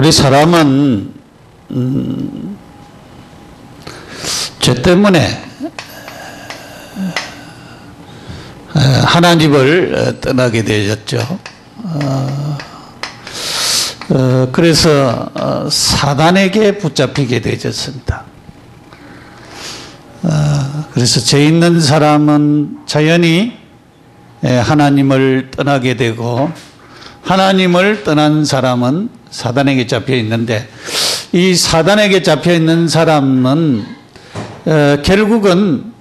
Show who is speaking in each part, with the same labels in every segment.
Speaker 1: 우리 사람은 죄 때문에 하나님을 떠나게 되었죠. 그래서 사단에게 붙잡히게 되었습니다. 그래서 죄 있는 사람은 자연히 하나님을 떠나게 되고, 하나님을 떠난 사람은 사단에게 잡혀 있는데, 이 사단에게 잡혀 있는 사람은 결국은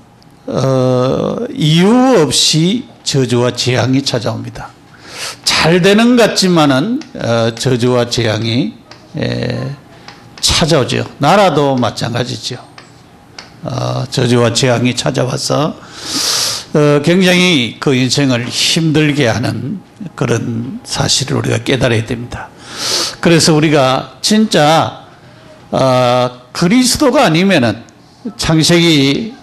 Speaker 1: 이유 없이 저주와 재앙이 찾아옵니다. 잘 되는 것 같지만은 저주와 재앙이 찾아오죠. 나라도 마찬가지죠. 저주와 재앙이 찾아와서 굉장히 그 인생을 힘들게 하는 그런 사실을 우리가 깨달아야 됩니다. 그래서 우리가 진짜 그리스도가 아니면은 창세기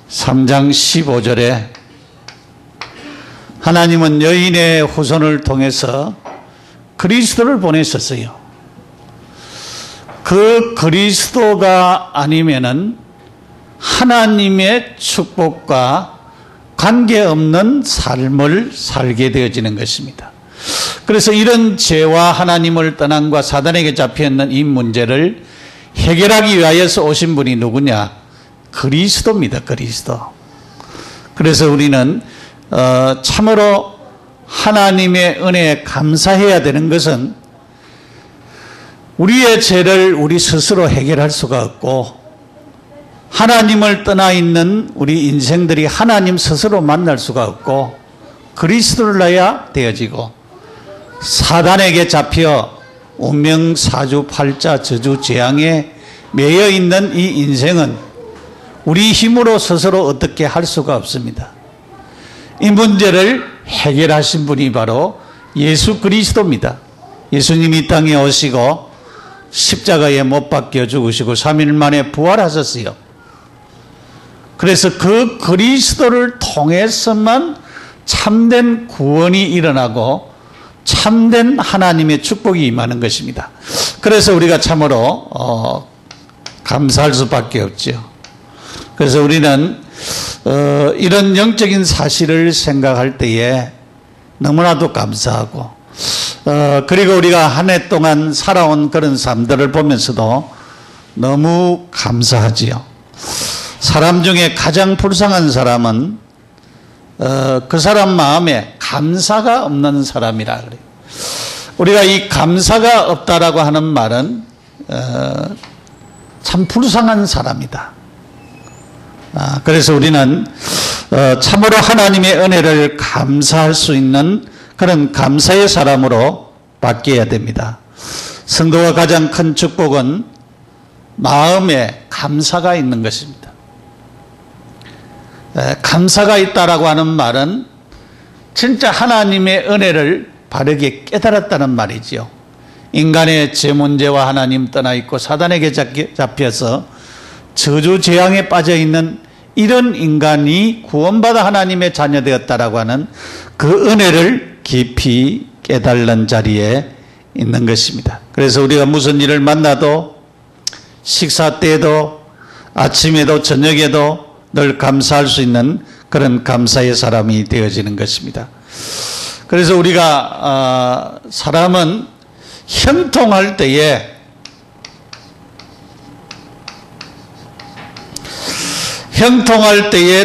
Speaker 1: 3장 15절에 하나님은 여인의 후손을 통해서 그리스도를 보내셨어요. 그 그리스도가 아니면은 하나님의 축복과 관계없는 삶을 살게 되어지는 것입니다. 그래서 이런 죄와 하나님을 떠남과 사단에게 잡혀있는 이 문제를 해결하기 위하여서 오신 분이 누구냐? 그리스도입니다. 그리스도. 그래서 우리는 참으로 하나님의 은혜에 감사해야 되는 것은, 우리의 죄를 우리 스스로 해결할 수가 없고, 하나님을 떠나 있는 우리 인생들이 하나님 스스로 만날 수가 없고, 그리스도를 넣어야 되어지고, 사단에게 잡혀 운명 사주팔자 저주 재앙에 매여 있는 이 인생은 우리 힘으로 스스로 어떻게 할 수가 없습니다. 이 문제를 해결하신 분이 바로 예수 그리스도입니다. 예수님이 이 땅에 오시고 십자가에 못 박혀 죽으시고 3일 만에 부활하셨어요. 그래서 그 그리스도를 통해서만 참된 구원이 일어나고 참된 하나님의 축복이 임하는 것입니다. 그래서 우리가 참으로 감사할 수밖에 없죠. 그래서 우리는 이런 영적인 사실을 생각할 때에 너무나도 감사하고, 그리고 우리가 한 해 동안 살아온 그런 삶들을 보면서도 너무 감사하지요. 사람 중에 가장 불쌍한 사람은 그 사람 마음에 감사가 없는 사람이라 그래요. 우리가 이 감사가 없다라고 하는 말은 참 불쌍한 사람이다. 그래서 우리는 참으로 하나님의 은혜를 감사할 수 있는 그런 감사의 사람으로 바뀌어야 됩니다. 성도가 가장 큰 축복은 마음에 감사가 있는 것입니다. 감사가 있다라고 하는 말은 진짜 하나님의 은혜를 바르게 깨달았다는 말이죠. 인간의 죄 문제와 하나님 떠나 있고 사단에게 잡혀서 저주 재앙에 빠져 있는 이런 인간이 구원받아 하나님의 자녀 되었다라고 하는 그 은혜를 깊이 깨달는 자리에 있는 것입니다. 그래서 우리가 무슨 일을 만나도, 식사 때에도, 아침에도 저녁에도 늘 감사할 수 있는 그런 감사의 사람이 되어지는 것입니다. 그래서 우리가 사람은 형통할 때에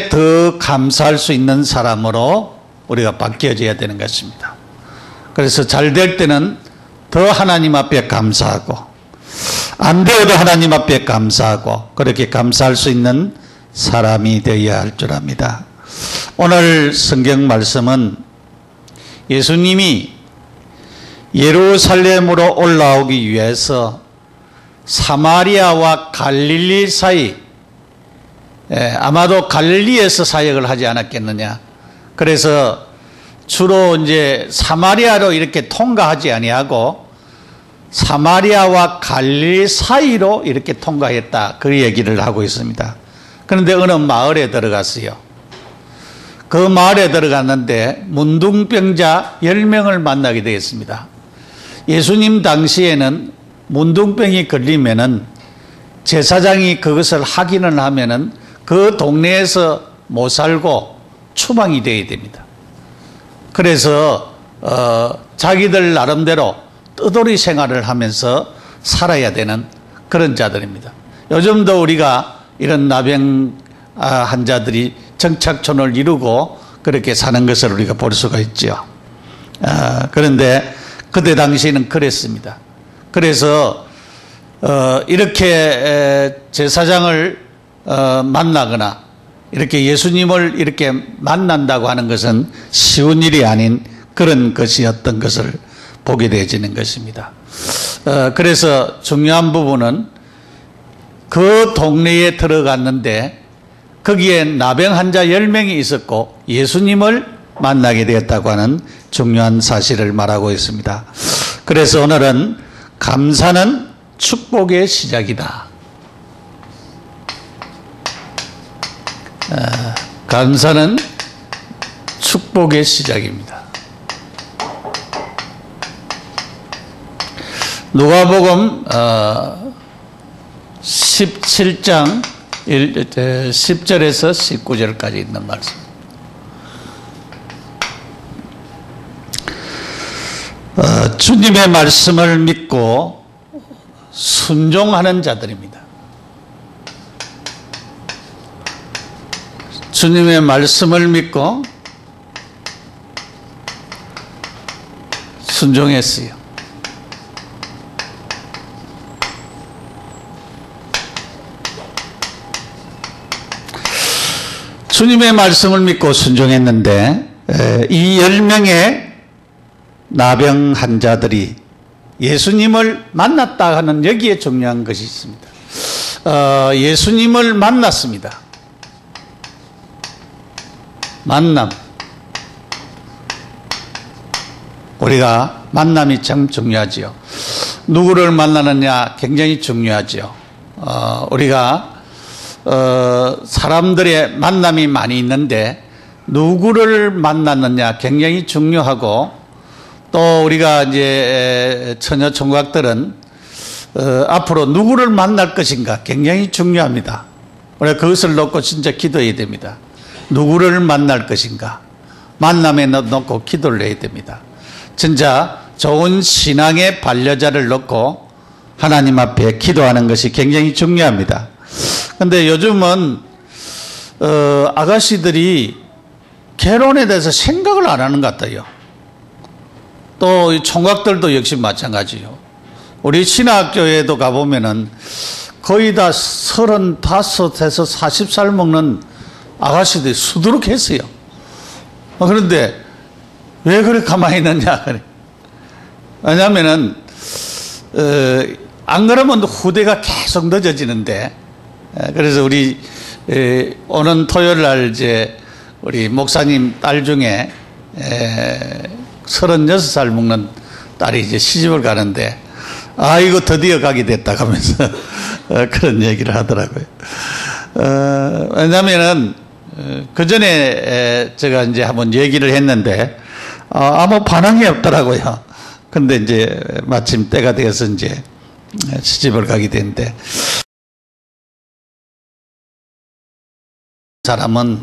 Speaker 1: 더 감사할 수 있는 사람으로 우리가 바뀌어져야 되는 것입니다. 그래서 잘 될 때는 더 하나님 앞에 감사하고, 안 되어도 하나님 앞에 감사하고, 그렇게 감사할 수 있는 사람이 되어야 할 줄 압니다. 오늘 성경 말씀은 예수님이 예루살렘으로 올라오기 위해서 사마리아와 갈릴리 사이, 아마도 갈릴리에서 사역을 하지 않았겠느냐. 그래서 주로 이제 사마리아로 이렇게 통과하지 아니하고 사마리아와 갈릴리 사이로 이렇게 통과했다, 그 얘기를 하고 있습니다. 그런데 어느 마을에 들어갔어요. 그 마을에 들어갔는데 문둥병자 10명을 만나게 되었습니다. 예수님 당시에는 문둥병이 걸리면은 제사장이 그것을 확인을 하면은 그 동네에서 못 살고 추방이 되어야 됩니다. 그래서 자기들 나름대로 떠돌이 생활을 하면서 살아야 되는 그런 자들입니다. 요즘도 우리가 이런 나병 환자들이 정착촌을 이루고 그렇게 사는 것을 우리가 볼 수가 있죠. 그런데 그때 당시에는 그랬습니다. 그래서 이렇게 제사장을 만나거나 이렇게 예수님을 이렇게 만난다고 하는 것은 쉬운 일이 아닌 그런 것이었던 것을 보게 되어지는 것입니다. 그래서 중요한 부분은 그 동네에 들어갔는데 거기에 나병 환자 10명이 있었고 예수님을 만나게 되었다고 하는 중요한 사실을 말하고 있습니다. 그래서 오늘은 감사는 축복의 시작이다. 감사는 축복의 시작입니다. 누가복음 17장 10절에서 19절까지 있는 말씀. 주님의 말씀을 믿고 순종하는 자들입니다. 주님의 말씀을 믿고 순종했어요. 주님의 말씀을 믿고 순종했는데 이 10명의 나병 환자들이 예수님을 만났다 하는 여기에 중요한 것이 있습니다. 예수님을 만났습니다. 만남. 우리가 만남이 참 중요하지요. 누구를 만나느냐 굉장히 중요하지요. 우리가 사람들의 만남이 많이 있는데 누구를 만났느냐 굉장히 중요하고 또 우리가 이제 처녀 총각들은 앞으로 누구를 만날 것인가 굉장히 중요합니다. 우리가 그것을 놓고 진짜 기도해야 됩니다. 누구를 만날 것인가 만남에 놓고 기도를 해야 됩니다. 진짜 좋은 신앙의 반려자를 놓고 하나님 앞에 기도하는 것이 굉장히 중요합니다. 그런데 요즘은 아가씨들이 결혼에 대해서 생각을 안 하는 것 같아요. 또 총각들도 역시 마찬가지요. 우리 신학교에도 가보면은 거의 다 35에서 40살 먹는 아가씨들이 수두룩했어요. 그런데 왜 그렇게 가만히 있느냐. 왜냐하면은 안 그러면 후대가 계속 늦어지는데 그래서 우리 오는 토요일 날 이제 우리 목사님 딸 중에 36살 먹는 딸이 이제 시집을 가는데 아이고 드디어 가게 됐다 하면서 그런 얘기를 하더라고요. 왜냐하면은 그 전에 제가 이제 한번 얘기를 했는데 아무 반응이 없더라고요. 근데 이제 마침 때가 되어서 이제 시집을 가게 됐는데 사람은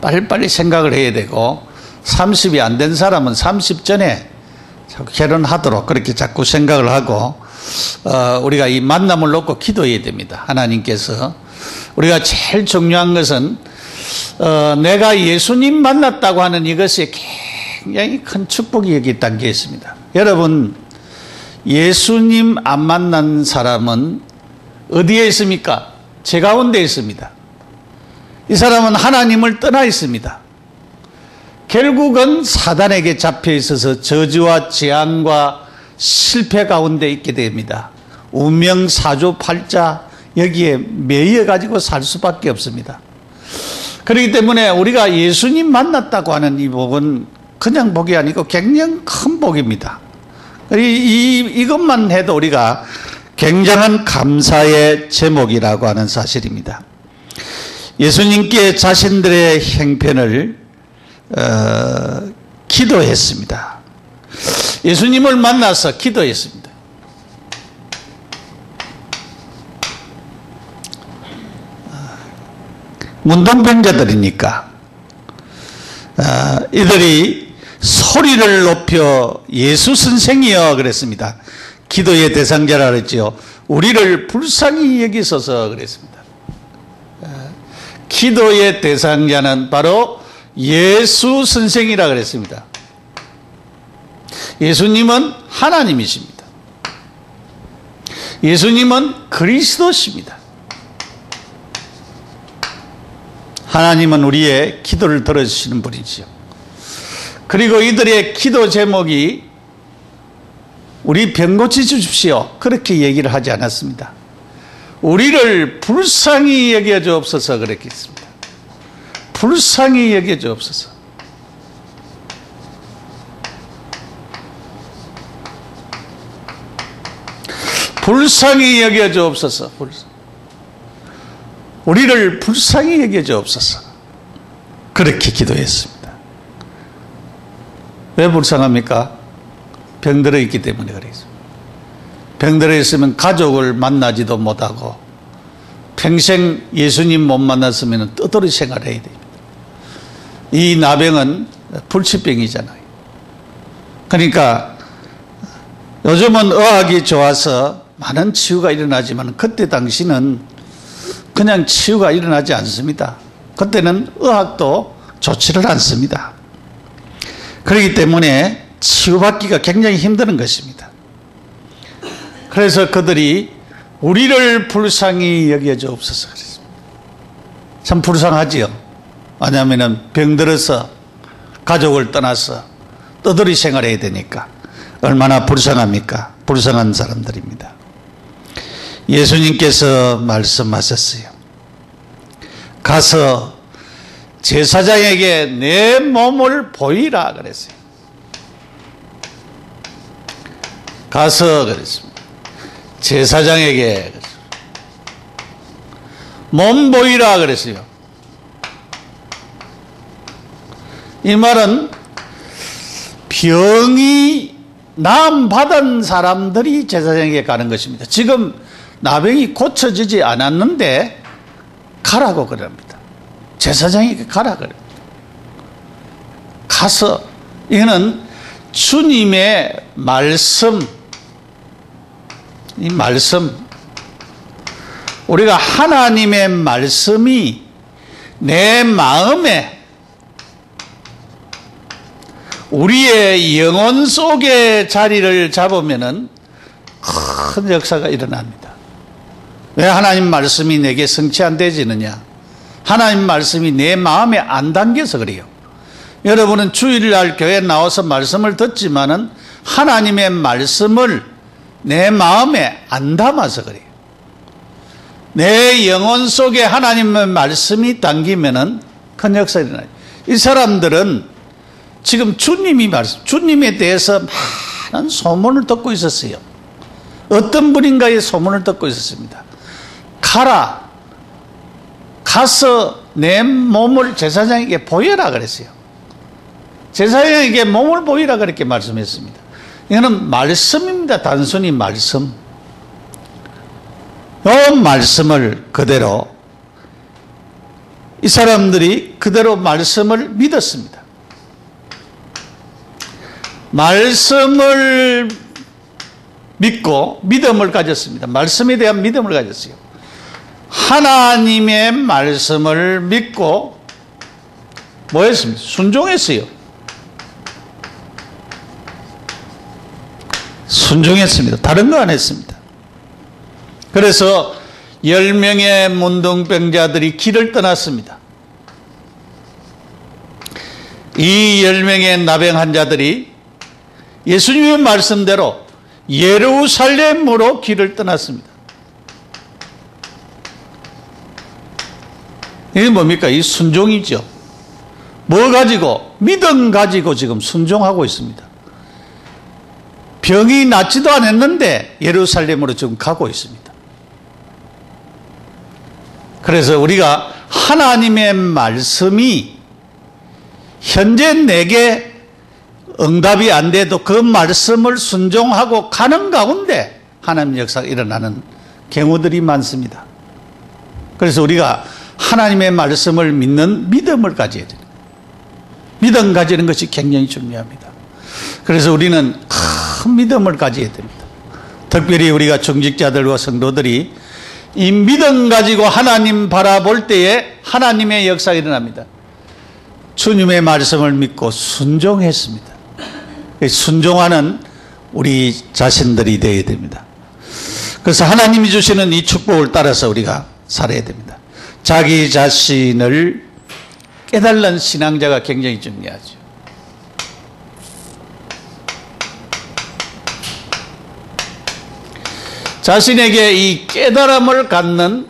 Speaker 1: 빨리빨리 생각을 해야 되고 30이 안 된 사람은 30 전에 자꾸 결혼하도록 그렇게 자꾸 생각을 하고 우리가 이 만남을 놓고 기도해야 됩니다. 하나님께서 우리가 제일 중요한 것은 내가 예수님 만났다고 하는 이것이 굉장히 큰 축복이 여기 담겨 있습니다. 여러분 예수님 안 만난 사람은 어디에 있습니까? 제 가운데 있습니다. 이 사람은 하나님을 떠나 있습니다. 결국은 사단에게 잡혀 있어서 저주와 재앙과 실패 가운데 있게 됩니다. 운명 사주팔자 여기에 매여 가지고 살 수밖에 없습니다. 그렇기 때문에 우리가 예수님 만났다고 하는 이 복은 그냥 복이 아니고 굉장히 큰 복입니다. 이것만 해도 우리가 굉장한 감사의 제목이라고 하는 사실입니다. 예수님께 자신들의 형편을 기도했습니다. 예수님을 만나서 기도했습니다. 문둥병자들이니까 이들이 소리를 높여 예수 선생이여 그랬습니다. 기도의 대상자라 그랬지요. 우리를 불쌍히 여기소서 그랬습니다. 기도의 대상자는 바로 예수 선생이라 그랬습니다. 예수님은 하나님이십니다. 예수님은 그리스도십니다. 하나님은 우리의 기도를 들어주시는 분이지요. 그리고 이들의 기도 제목이 우리 병 고쳐주십시오 그렇게 얘기를 하지 않았습니다. 우리를 불쌍히 여겨주옵소서 그렇게 했습니다. 불쌍히 여겨주옵소서. 불쌍히 여겨주옵소서. 우리를 불쌍히 여겨주옵소서. 그렇게 기도했습니다. 왜 불쌍합니까? 병들어 있기 때문에 그랬습니다. 병들어 있으면 가족을 만나지도 못하고 평생 예수님 못 만났으면 떠돌이 생활해야 됩니다. 이 나병은 불치병이잖아요. 그러니까 요즘은 의학이 좋아서 많은 치유가 일어나지만 그때 당시는 그냥 치유가 일어나지 않습니다. 그때는 의학도 좋지를 않습니다. 그렇기 때문에 치유받기가 굉장히 힘든 것입니다. 그래서 그들이 우리를 불쌍히 여겨주옵소서 그랬습니다. 참 불쌍하지요. 왜냐하면 병들어서 가족을 떠나서 떠돌이 생활해야 되니까 얼마나 불쌍합니까? 불쌍한 사람들입니다. 예수님께서 말씀하셨어요. 가서 제사장에게 내 몸을 보이라 그랬어요. 가서 그랬습니다. 제사장에게 몸 보이라 그랬어요. 이 말은 병이 남 받은 사람들이 제사장에게 가는 것입니다. 지금 나병이 고쳐지지 않았는데 가라고 그럽니다. 제사장에게 가라 그럽니다. 가서 이거는 주님의 말씀, 이 말씀, 우리가 하나님의 말씀이 내 마음에 우리의 영혼 속에 자리를 잡으면은 큰 역사가 일어납니다. 왜 하나님 말씀이 내게 성취 안 되지느냐? 하나님 말씀이 내 마음에 안 담겨서 그래요. 여러분은 주일날 교회에 나와서 말씀을 듣지만은 하나님의 말씀을 내 마음에 안 담아서 그래요. 내 영혼 속에 하나님의 말씀이 담기면은 큰 역사가 일어나요. 이 사람들은 지금 주님에 대해서 많은 소문을 듣고 있었어요. 어떤 분인가의 소문을 듣고 있었습니다. 가라. 가서 내 몸을 제사장에게 보여라 그랬어요. 제사장에게 몸을 보이라 그렇게 말씀했습니다. 이거는 말씀입니다. 단순히 말씀. 이 말씀을 그대로 이 사람들이 그대로 말씀을 믿었습니다. 말씀을 믿고 믿음을 가졌습니다. 말씀에 대한 믿음을 가졌어요. 하나님의 말씀을 믿고 뭐 했습니까? 순종했어요. 순종했습니다. 다른 거 안 했습니다. 그래서 10명의 문둥병자들이 길을 떠났습니다. 이 10명의 나병 환자들이 예수님의 말씀대로 예루살렘으로 길을 떠났습니다. 이게 뭡니까? 이 순종이죠. 뭐 가지고? 믿음 가지고 지금 순종하고 있습니다. 병이 낫지도 않았는데 예루살렘으로 지금 가고 있습니다. 그래서 우리가 하나님의 말씀이 현재 내게 응답이 안 돼도 그 말씀을 순종하고 가는 가운데 하나님의 역사가 일어나는 경우들이 많습니다. 그래서 우리가 하나님의 말씀을 믿는 믿음을 가져야 됩니다. 믿음 가지는 것이 굉장히 중요합니다. 그래서 우리는 큰 믿음을 가져야 됩니다. 특별히 우리가 중직자들과 성도들이 이 믿음 가지고 하나님 바라볼 때에 하나님의 역사가 일어납니다. 주님의 말씀을 믿고 순종했습니다. 순종하는 우리 자신들이 되어야 됩니다. 그래서 하나님이 주시는 이 축복을 따라서 우리가 살아야 됩니다. 자기 자신을 깨달는 신앙자가 굉장히 중요하죠. 자신에게 이 깨달음을 갖는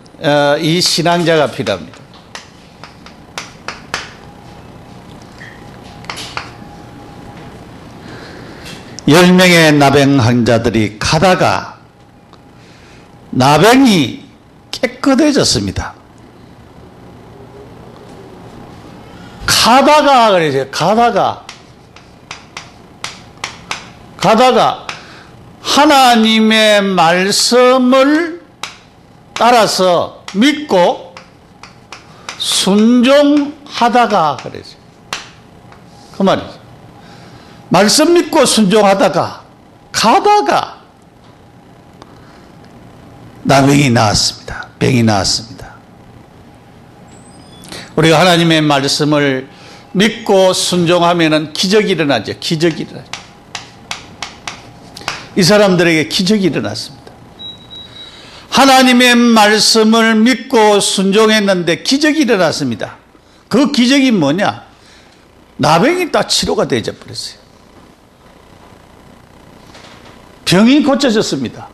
Speaker 1: 이 신앙자가 필요합니다. 열 명의 나병 환자들이 가다가 나병이 깨끗해졌습니다. 가다가 그러죠. 가다가 하나님의 말씀을 따라서 믿고 순종하다가 그러죠. 그 말이죠. 말씀 믿고 순종하다가 가다가 나병이 나왔습니다. 병이 나왔습니다. 우리가 하나님의 말씀을 믿고 순종하면은 기적이 일어나죠. 기적이 일어나죠. 이 사람들에게 기적이 일어났습니다. 하나님의 말씀을 믿고 순종했는데 기적이 일어났습니다. 그 기적이 뭐냐? 나병이 다 치료가 되어 버렸어요. 병이 고쳐졌습니다.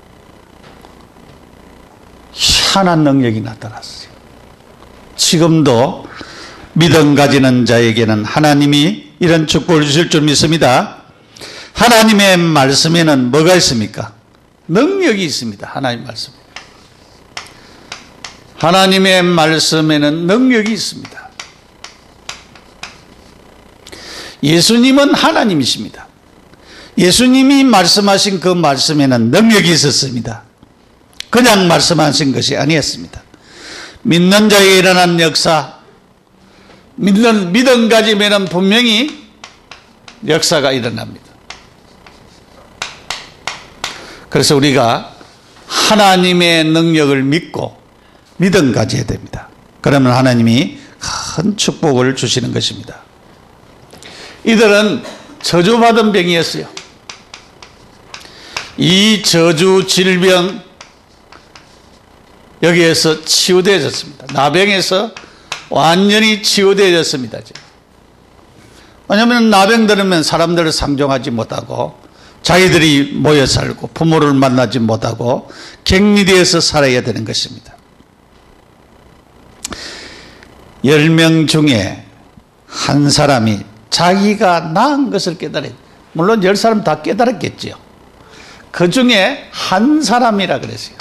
Speaker 1: 희한한 능력이 나타났어요. 지금도 믿음 가지는 자에게는 하나님이 이런 축복을 주실 줄 믿습니다. 하나님의 말씀에는 뭐가 있습니까? 능력이 있습니다. 하나님 말씀. 하나님의 말씀에는 능력이 있습니다. 예수님은 하나님이십니다. 예수님이 말씀하신 그 말씀에는 능력이 있었습니다. 그냥 말씀하신 것이 아니었습니다. 믿는 자에게 일어난 역사, 믿음 가지면 분명히 역사가 일어납니다. 그래서 우리가 하나님의 능력을 믿고 믿음 가져야 됩니다. 그러면 하나님이 큰 축복을 주시는 것입니다. 이들은 저주받은 병이었어요. 이 저주 질병 여기에서 치유되어졌습니다. 나병에서 완전히 치유되어졌습니다. 왜냐하면 나병 들으면 사람들을 상종하지 못하고 자기들이 모여 살고 부모를 만나지 못하고 격리되어서 살아야 되는 것입니다. 10명 중에 한 사람이 자기가 나은 것을 깨달아요. 물론 10사람 다 깨달았겠지요. 그 중에 한 사람이라 그랬어요.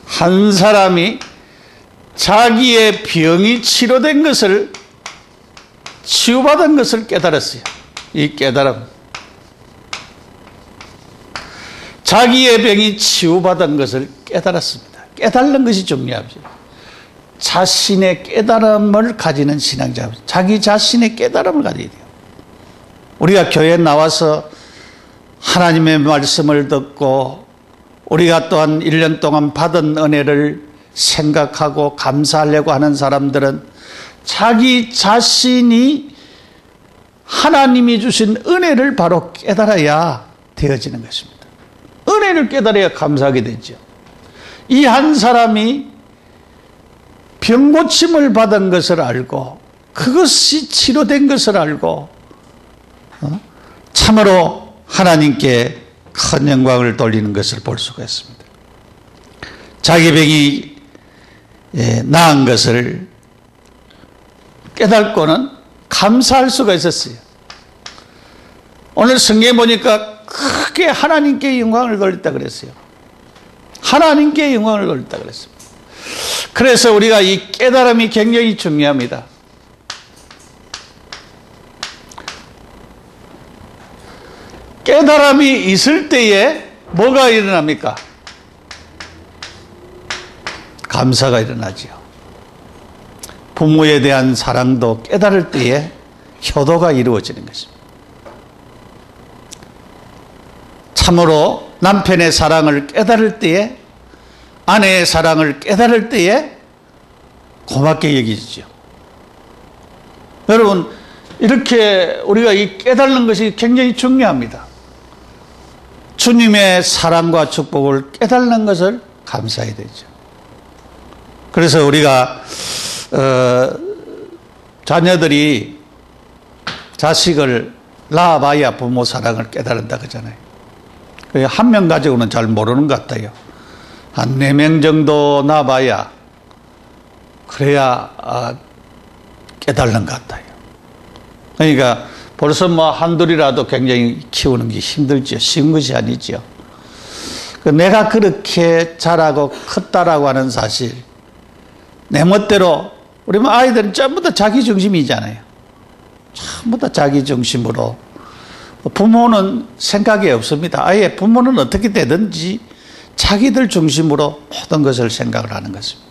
Speaker 1: 한 사람이 자기의 병이 치료된 것을, 치유받은 것을 깨달았어요. 이 깨달음. 자기의 병이 치유받은 것을 깨달았습니다. 깨달는 것이 중요합니다. 자신의 깨달음을 가지는 신앙자, 자기 자신의 깨달음을 가져야 돼요. 우리가 교회에 나와서 하나님의 말씀을 듣고 우리가 또한 1년 동안 받은 은혜를 생각하고 감사하려고 하는 사람들은 자기 자신이 하나님이 주신 은혜를 바로 깨달아야 되어지는 것입니다. 은혜를 깨달아야 감사하게 되죠. 이 한 사람이 병고침을 받은 것을 알고 그것이 치료된 것을 알고 참으로 하나님께 큰 영광을 돌리는 것을 볼 수가 있습니다. 자기 병이 나은 것을 깨닫고는 감사할 수가 있었어요. 오늘 성경에 보니까 크게 하나님께 영광을 돌렸다 그랬어요. 하나님께 영광을 돌렸다 그랬습니다. 그래서 우리가 이 깨달음이 굉장히 중요합니다. 깨달음이 있을 때에 뭐가 일어납니까? 감사가 일어나지요. 부모에 대한 사랑도 깨달을 때에 효도가 이루어지는 것입니다. 참으로 남편의 사랑을 깨달을 때에, 아내의 사랑을 깨달을 때에 고맙게 여기죠. 여러분, 이렇게 우리가 이 깨달는 것이 굉장히 중요합니다. 주님의 사랑과 축복을 깨달는 것을 감사해야 되죠. 그래서 우리가 자녀들이 자식을 낳아봐야 부모 사랑을 깨달은다 그러잖아요. 한 명 가지고는 잘 모르는 것 같아요. 한 4명 정도 낳아봐야 그래야 깨달는 것 같아요. 그러니까 벌써 뭐 한둘이라도 굉장히 키우는 게 힘들죠. 쉬운 것이 아니죠. 내가 그렇게 자라고 컸다라고 하는 사실, 내 멋대로, 우리 아이들은 전부 다 자기 중심이잖아요. 전부 다 자기 중심으로. 부모는 생각이 없습니다. 아예 부모는 어떻게 되든지 자기들 중심으로 모든 것을 생각을 하는 것입니다.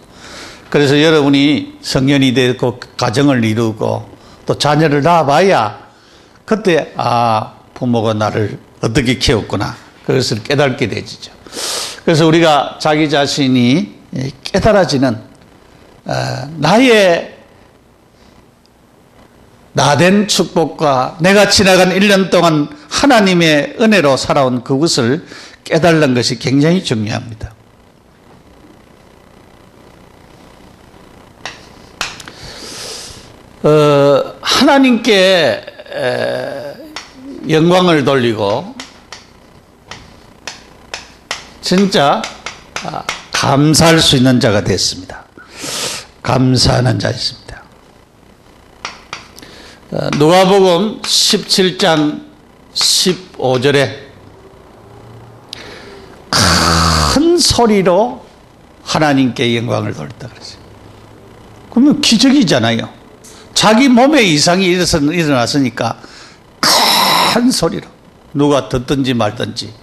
Speaker 1: 그래서 여러분이 성년이 되고 가정을 이루고 또 자녀를 낳아봐야 그때 부모가 나를 어떻게 키웠구나, 그것을 깨닫게 되죠. 그래서 우리가 자기 자신이 깨달아지는 나의 나된 축복과 내가 지나간 1년 동안 하나님의 은혜로 살아온 그것을 깨달는 것이 굉장히 중요합니다. 하나님께 영광을 돌리고 진짜 감사할 수 있는 자가 됐습니다. 감사하는 자였습니다. 누가복음 17장 15절에 큰 소리로 하나님께 영광을 돌렸다 그랬어요. 그러면 기적이잖아요. 자기 몸에 이상이 일어났으니까 큰 소리로, 누가 듣든지 말든지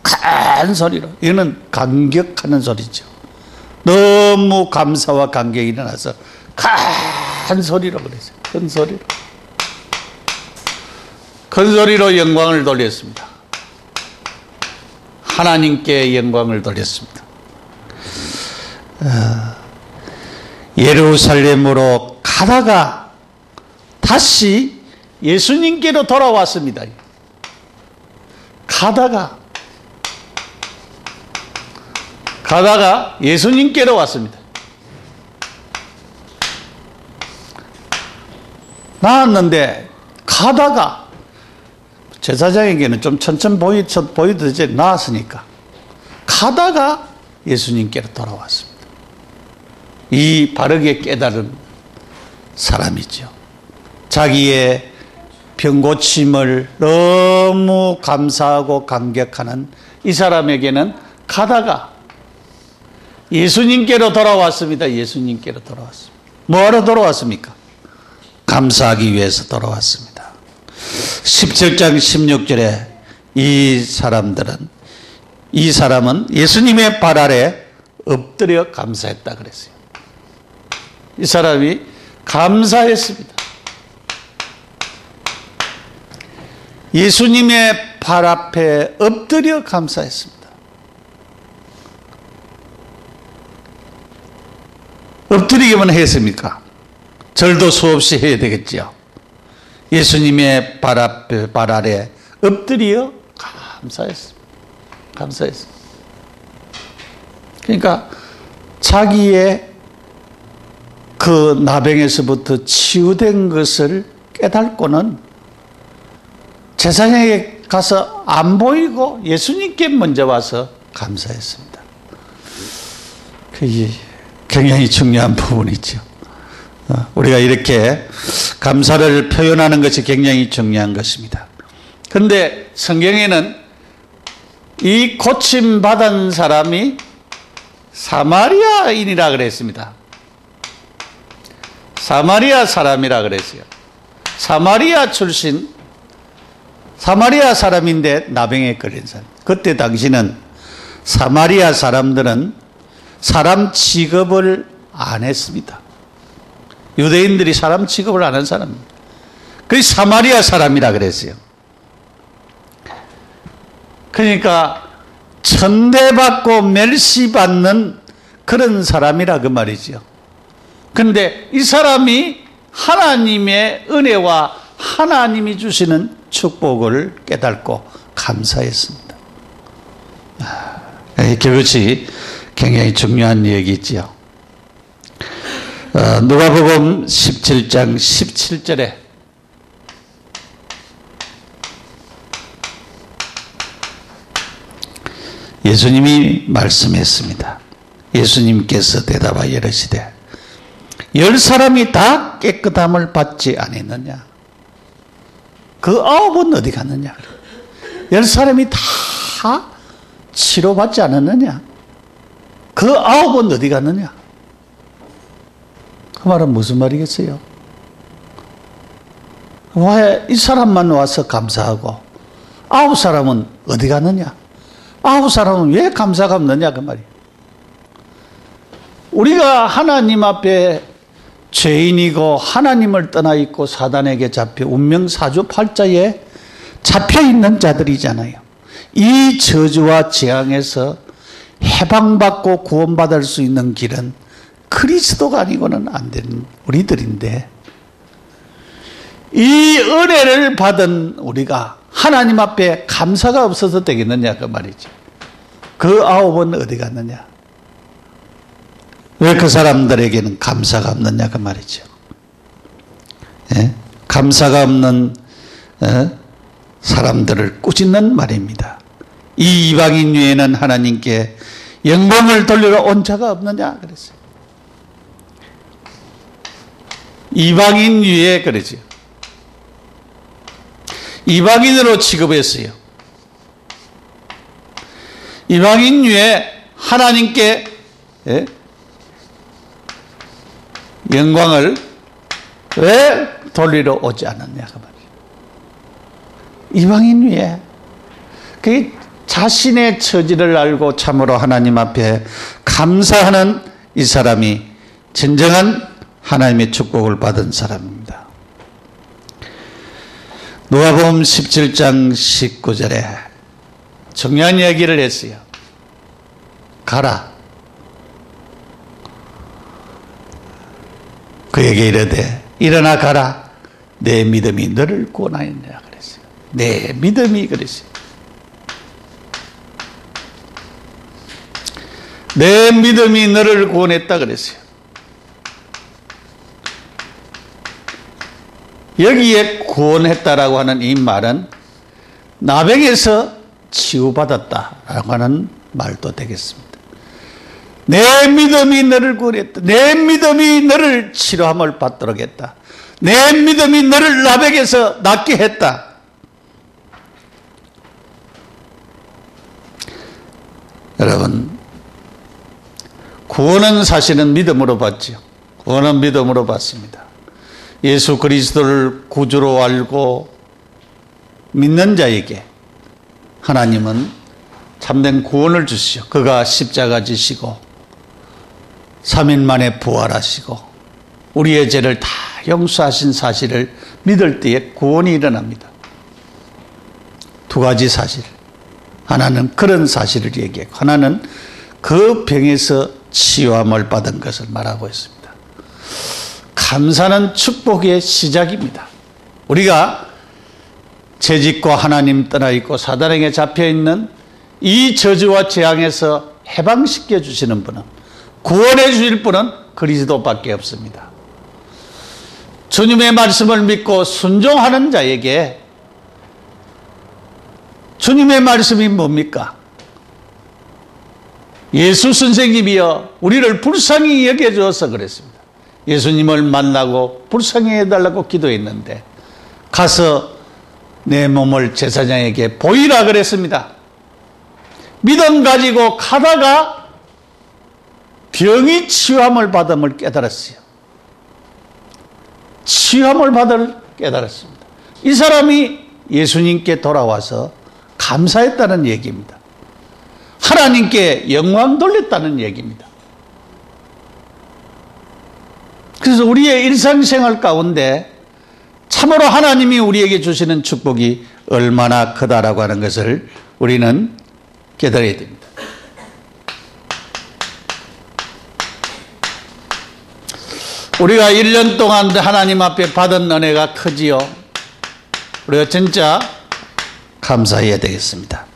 Speaker 1: 큰 소리로, 이거는 감격하는 소리죠. 너무 감사와 감격이 일어나서 큰 소리로 그랬어요. 큰 소리로. 큰 소리로 영광을 돌렸습니다. 하나님께 영광을 돌렸습니다. 예루살렘으로 가다가 다시 예수님께로 돌아왔습니다. 가다가 예수님께로 왔습니다. 나왔는데 가다가 제사장에게는 좀 천천히 보이도 이제 나왔으니까 가다가 예수님께로 돌아왔습니다. 이 바르게 깨달은 사람이죠. 자기의 병고침을 너무 감사하고 감격하는 이 사람에게는 가다가 예수님께로 돌아왔습니다. 예수님께로 돌아왔습니다. 뭐하러 돌아왔습니까? 감사하기 위해서 돌아왔습니다. 17장 16절에 이 사람은 예수님의 발 아래 엎드려 감사했다 그랬어요. 이 사람이 감사했습니다. 예수님의 발 앞에 엎드려 감사했습니다. 엎드리기만 했습니까? 절도 수없이 해야 되겠죠. 예수님의 발 아래 엎드려 감사했습니다. 감사했습니다. 그러니까 자기의 그 나병에서부터 치유된 것을 깨닫고는 제사장에게 가서 안 보이고 예수님께 먼저 와서 감사했습니다. 그게 굉장히 중요한 부분이죠. 우리가 이렇게 감사를 표현하는 것이 굉장히 중요한 것입니다. 그런데 성경에는 이 고침받은 사람이 사마리아인이라 그랬습니다. 사마리아 사람이라 그랬어요. 사마리아 출신 사마리아 사람인데 나병에 걸린 사람. 그때 당시는 사마리아 사람들은 사람 취급을 안 했습니다. 유대인들이 사람 취급을 안 한 사람입니다. 그래서 사마리아 사람이라 그랬어요. 그러니까 천대받고 멸시받는 그런 사람이라 그 말이죠. 그런데 이 사람이 하나님의 은혜와 하나님이 주시는 축복을 깨닫고 감사했습니다. 그것이 굉장히 중요한 얘기지요. 누가복음 17장 17절에 예수님이 말씀했습니다. 예수님께서 대답하여 이르시되 10사람이 다 깨끗함을 받지 아니느냐? 그 9은 어디 갔느냐? 10사람이 다 치료받지 않았느냐? 그 9은 어디 갔느냐? 그 말은 무슨 말이겠어요? 왜 이 사람만 와서 감사하고 9사람은 어디 갔느냐? 9사람은 왜 감사가 없느냐? 그 말이에요. 우리가 하나님 앞에 죄인이고 하나님을 떠나 있고 사단에게 잡혀 운명 사주팔자에 잡혀 있는 자들이잖아요. 이 저주와 재앙에서 해방받고 구원받을 수 있는 길은 그리스도가 아니고는 안 되는 우리들인데, 이 은혜를 받은 우리가 하나님 앞에 감사가 없어서 되겠느냐 그 말이죠. 그 9은 어디 갔느냐? 왜 그 사람들에게는 감사가 없느냐 그 말이죠. 예? 감사가 없는 사람들을 꾸짖는 말입니다. 이 이방인 위에는 하나님께 영광을 돌리러 온 자가 없느냐 그랬어요. 이방인 위에 그러죠. 이방인으로 취급했어요. 이방인 위에 하나님께 영광을 왜 돌리러 오지 않았냐 그 말이에요. 이방인 위에 그 자신의 처지를 알고 참으로 하나님 앞에 감사하는 이 사람이 진정한 하나님의 축복을 받은 사람입니다. 누가복음 17장 19절에 중요한 이야기를 했어요. 가라. 그에게 이르되 일어나 가라. 내 믿음이 너를 구원하였느냐 그랬어요. 내 믿음이 그랬어요. 내 믿음이 너를 구원했다 그랬어요. 여기에 구원했다라고 하는 이 말은 나병에서 치유받았다라고 하는 말도 되겠습니다. 내 믿음이 너를 구원했다. 내 믿음이 너를 치료함을 받도록 했다. 내 믿음이 너를 나병에서 낫게 했다. 여러분, 구원은 사실은 믿음으로 받죠. 구원은 믿음으로 받습니다. 예수 그리스도를 구주로 알고 믿는 자에게 하나님은 참된 구원을 주시죠. 그가 십자가 지시고 3일 만에 부활하시고 우리의 죄를 다 용서하신 사실을 믿을 때에 구원이 일어납니다. 두 가지 사실. 하나는 그런 사실을 얘기하고 하나는 그 병에서 치유함을 받은 것을 말하고 있습니다. 감사는 축복의 시작입니다. 우리가 죄짓고 하나님 떠나 있고 사단에게 잡혀 있는 이 저주와 재앙에서 해방시켜 주시는 분은, 구원해 주실 분은 그리스도밖에 없습니다. 주님의 말씀을 믿고 순종하는 자에게 주님의 말씀이 뭡니까? 예수 선생님이여 우리를 불쌍히 여겨주어서 그랬습니다. 예수님을 만나고 불쌍히 해달라고 기도했는데 가서 내 몸을 제사장에게 보이라 그랬습니다. 믿음 가지고 가다가 병이 치유함을 받음을 깨달았어요. 치유함을 받을 깨달았습니다. 이 사람이 예수님께 돌아와서 감사했다는 얘기입니다. 하나님께 영광 돌렸다는 얘기입니다. 그래서 우리의 일상생활 가운데 참으로 하나님이 우리에게 주시는 축복이 얼마나 크다라고 하는 것을 우리는 깨달아야 됩니다. 우리가 1년 동안 하나님 앞에 받은 은혜가 크지요. 우리가 진짜 감사해야 되겠습니다.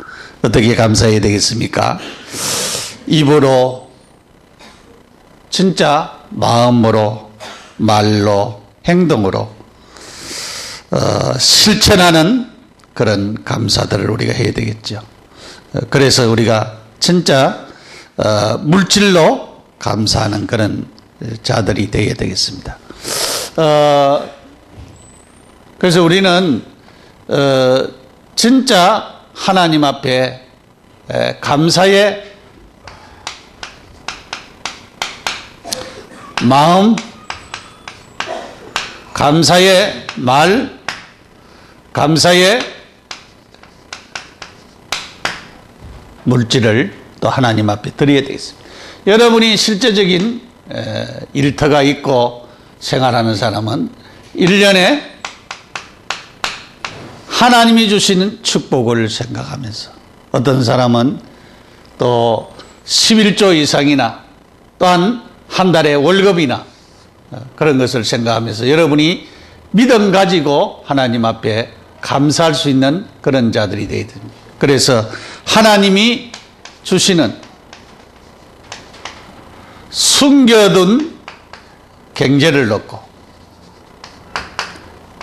Speaker 1: 어떻게 감사해야 되겠습니까? 입으로, 진짜 마음으로, 말로, 행동으로 실천하는 그런 감사들을 우리가 해야 되겠죠. 그래서 우리가 진짜 물질로 감사하는 그런 자들이 되어야 되겠습니다. 그래서 우리는 진짜 하나님 앞에 감사의 마음, 감사의 말, 감사의 물질을 또 하나님 앞에 드려야 되겠습니다. 여러분이 실제적인 일터가 있고 생활하는 사람은 1년에 하나님이 주시는 축복을 생각하면서, 어떤 사람은 또 11조 이상이나 또한 한 달에 월급이나 그런 것을 생각하면서 여러분이 믿음 가지고 하나님 앞에 감사할 수 있는 그런 자들이 되어야 됩니다. 그래서 하나님이 주시는 숨겨둔 경제를 넣고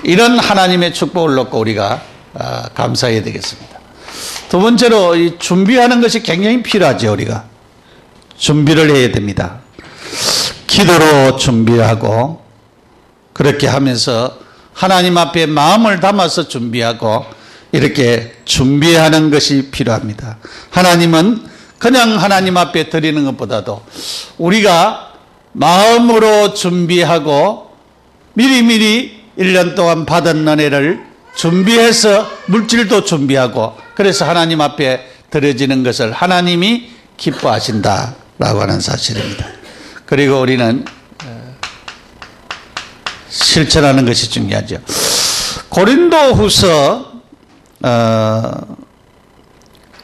Speaker 1: 이런 하나님의 축복을 넣고 우리가 감사해야 되겠습니다. 두 번째로 이 준비하는 것이 굉장히 필요하죠. 우리가 준비를 해야 됩니다. 기도로 준비하고, 그렇게 하면서 하나님 앞에 마음을 담아서 준비하고, 이렇게 준비하는 것이 필요합니다. 하나님은 그냥 하나님 앞에 드리는 것보다도 우리가 마음으로 준비하고 미리미리 1년 동안 받은 은혜를 준비해서 물질도 준비하고, 그래서 하나님 앞에 드려지는 것을 하나님이 기뻐하신다라고 하는 사실입니다. 그리고 우리는 실천하는 것이 중요하죠. 고린도후서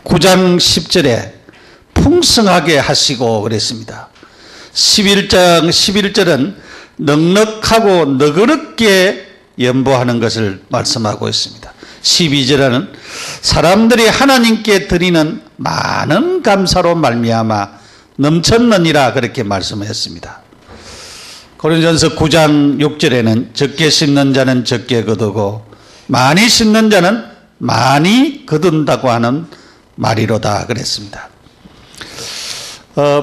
Speaker 1: 9장 10절에 풍성하게 하시고 그랬습니다. 11장 11절은 넉넉하고 너그럽게 연보하는 것을 말씀하고 있습니다. 12절에는 사람들이 하나님께 드리는 많은 감사로 말미암아 넘쳤느니라 그렇게 말씀했습니다. 고린도전서 9장 6절에는 적게 심는 자는 적게 거두고 많이 심는 자는 많이 거둔다고 하는 말이로다 그랬습니다.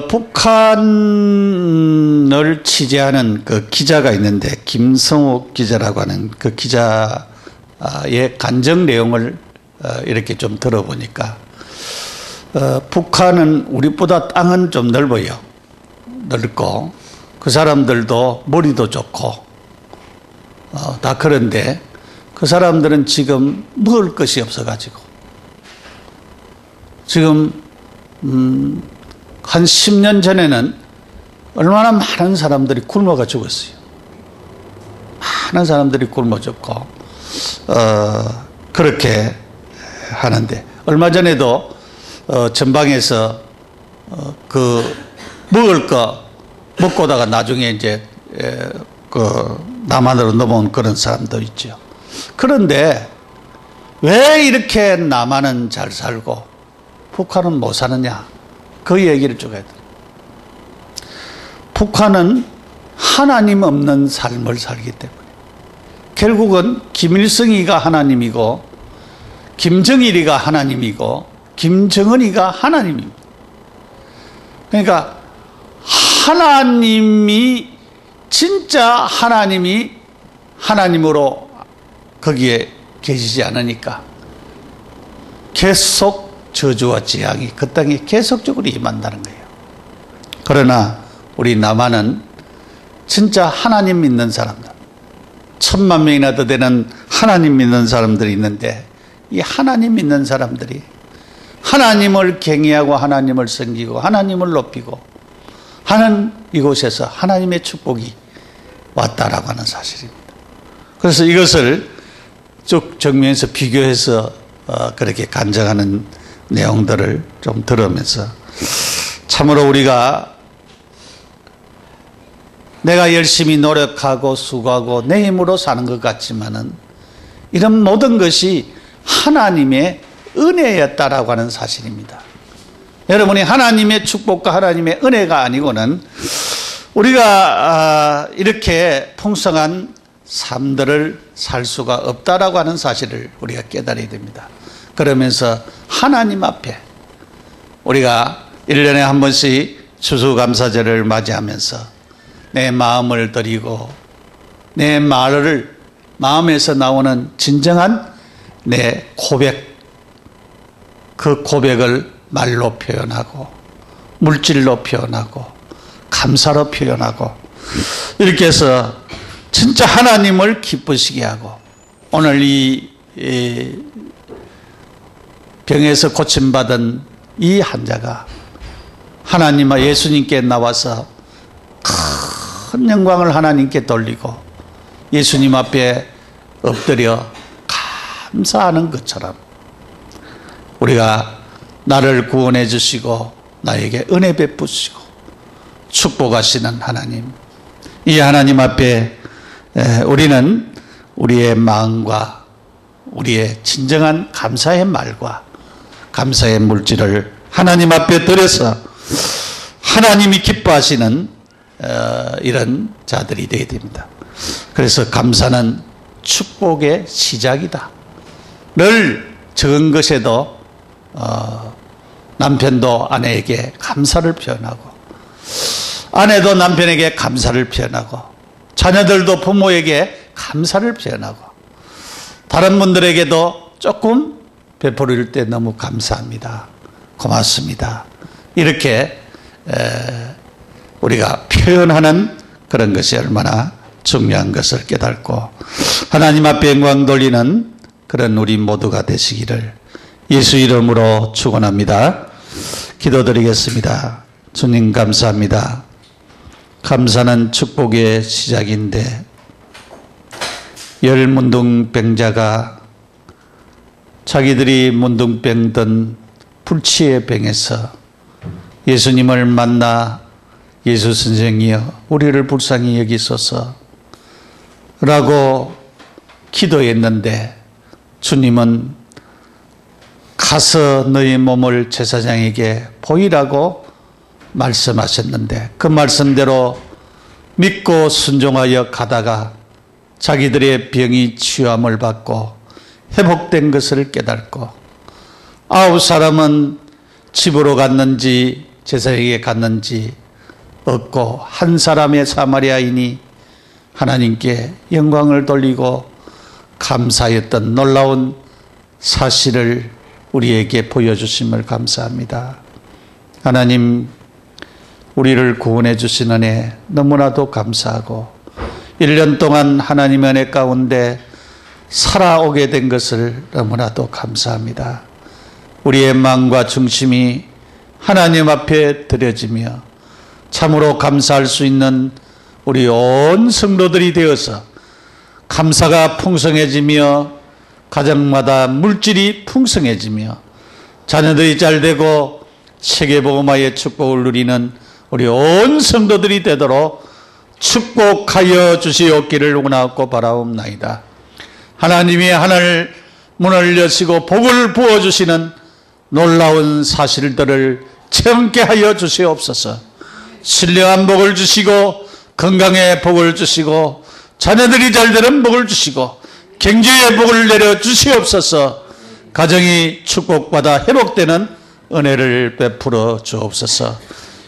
Speaker 1: 북한을 취재하는 그 기자가 있는데, 김성욱 기자라고 하는 그 기자의 간증 내용을 이렇게 좀 들어보니까 북한은 우리보다 땅은 좀 넓어요. 넓고 그 사람들도 머리도 좋고 다 그런데 그 사람들은 지금 먹을 것이 없어가지고 지금 한 10년 전에는 얼마나 많은 사람들이 굶어가 죽었어요. 많은 사람들이 굶어 죽고 그렇게 하는데, 얼마 전에도 전방에서 그 먹을 거 먹고 오다가 나중에 이제 그 남한으로 넘어온 그런 사람도 있죠. 그런데 왜 이렇게 남한은 잘 살고 북한은 못 사느냐, 그 얘기를 쭉 해야 돼요. 북한은 하나님 없는 삶을 살기 때문에 결국은 김일성이가 하나님이고 김정일이가 하나님이고 김정은이가 하나님입니다. 그러니까 하나님이 진짜 하나님이 하나님으로 거기에 계시지 않으니까 계속 저주와 재앙이 그 땅에 계속적으로 임한다는 거예요. 그러나 우리 남한은 진짜 하나님 믿는 사람들, 1000만 명이나 더 되는 하나님 믿는 사람들이 있는데 이 하나님 믿는 사람들이 하나님을 경외하고 하나님을 섬기고 하나님을 높이고 하는 이곳에서 하나님의 축복이 왔다라고 하는 사실입니다. 그래서 이것을 쭉 정면에서 비교해서 그렇게 간증하는 내용들을 좀 들으면서 참으로 우리가 내가 열심히 노력하고 수고하고 내 힘으로 사는 것 같지만은 이런 모든 것이 하나님의 은혜였다라고 하는 사실입니다. 여러분이 하나님의 축복과 하나님의 은혜가 아니고는 우리가 이렇게 풍성한 삶들을 살 수가 없다라고 하는 사실을 우리가 깨달아야 됩니다. 그러면서 하나님 앞에 우리가 1년에 한 번씩 추수감사절을 맞이하면서 내 마음을 드리고 내 말을 마음에서 나오는 진정한 내 고백, 그 고백을 말로 표현하고 물질로 표현하고 감사로 표현하고 이렇게 해서 진짜 하나님을 기쁘시게 하고 오늘 이 병에서 고침받은 이 환자가 하나님과 예수님께 나와서 큰 영광을 하나님께 돌리고 예수님 앞에 엎드려 감사하는 것처럼 우리가 나를 구원해 주시고 나에게 은혜 베푸시고 축복하시는 하나님, 이 하나님 앞에 우리는 우리의 마음과 우리의 진정한 감사의 말과 감사의 물질을 하나님 앞에 드려서 하나님이 기뻐하시는 이런 자들이 되어야 됩니다. 그래서 감사는 축복의 시작이다. 늘 적은 것에도 남편도 아내에게 감사를 표현하고 아내도 남편에게 감사를 표현하고 자녀들도 부모에게 감사를 표현하고 다른 분들에게도 조금 베풀을 때 너무 감사합니다. 고맙습니다. 이렇게 우리가 표현하는 그런 것이 얼마나 중요한 것을 깨닫고 하나님 앞에 영광 돌리는 그런 우리 모두가 되시기를 예수 이름으로 축원합니다. 기도드리겠습니다. 주님 감사합니다. 감사는 축복의 시작인데 열 문둥병자가 자기들이 문둥병든 불치의 병에서 예수님을 만나 예수 선생이여 우리를 불쌍히 여기소서 라고 기도했는데 주님은 가서 너희 몸을 제사장에게 보이라고 말씀하셨는데 그 말씀대로 믿고 순종하여 가다가 자기들의 병이 치유함을 받고 회복된 것을 깨닫고 9사람은 집으로 갔는지 제사장에게 갔는지 없고 한 사람의 사마리아인이 하나님께 영광을 돌리고 감사했던 놀라운 사실을 우리에게 보여주심을 감사합니다. 하나님, 우리를 구원해 주신 은혜 너무나도 감사하고 1년 동안 하나님의 은혜 가운데 살아오게 된 것을 너무나도 감사합니다. 우리의 마음과 중심이 하나님 앞에 드려지며 참으로 감사할 수 있는 우리 온 성도들이 되어서 감사가 풍성해지며 가정마다 물질이 풍성해지며 자녀들이 잘되고 세계복음화의 축복을 누리는 우리 온 성도들이 되도록 축복하여 주시옵기를 원하고 바라옵나이다. 하나님이 하늘 문을 여시고 복을 부어주시는 놀라운 사실들을 체험케 하여 주시옵소서. 신령한 복을 주시고 건강의 복을 주시고 자녀들이 잘되는 복을 주시고 경제의 복을 내려 주시옵소서. 가정이 축복받아 회복되는 은혜를 베풀어 주옵소서.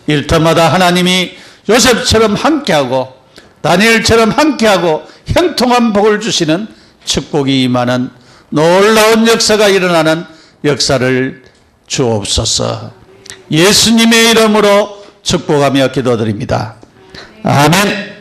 Speaker 1: 일터마다 하나님이 요셉처럼 함께하고 다니엘처럼 함께하고 형통한 복을 주시는 축복이 임하는 놀라운 역사가 일어나는 역사를 주옵소서. 예수님의 이름으로 축복하며 기도드립니다. 아멘.